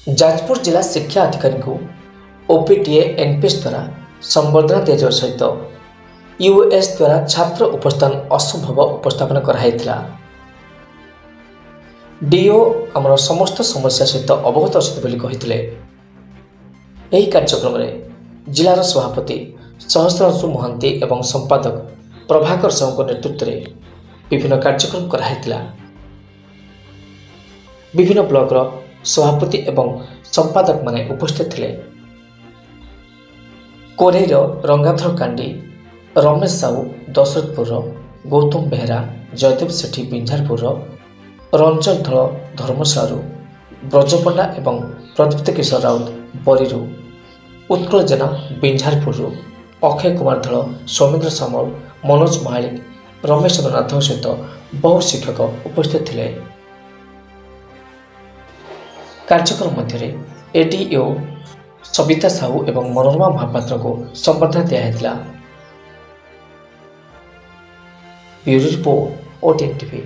जाजपुर जिला शिक्षा अधिकारी को ओपीटीए एनपीएस द्वारा संबर्धना दिया सहित यूएस द्वारा छात्र उपस्थान असंभव उपस्थापन कराइथिला। डीओ आमर समस्त समस्या सहित अवगत अच्छे बोली कहिथिले। एही कार्यक्रम में जिलार सभापति सहस्रांशु महांती एवं संपादक प्रभाकर साहू नेतृत्व में विभिन्न कार्यक्रम कराइथिला। विभिन्न ब्लॉक सभापति एवं संपादक माने उपस्थित थे। कोरेर रंगाधर कांडी, रमेश साहू दशरथपुर, गौतम बेहरा, जयदेव सेठी बिंझारपुर, रंजन धल धर्मशालू, ब्रजपंडा एवं प्रदीप्त किशोर राउत बरीरू, उत्कल जेना बिंझारपुर, अक्षय कुमार धल, सौमेन्द्र सामल, मनोज महालिक, रमेश नाथ सहित बहु शिक्षक उपस्थित थे। कार्यक्रम मध्य एडीओ सबिता साहू एवं मनोरमा महापात्र को संबर्धना दिया। Bureau report, OTN TV.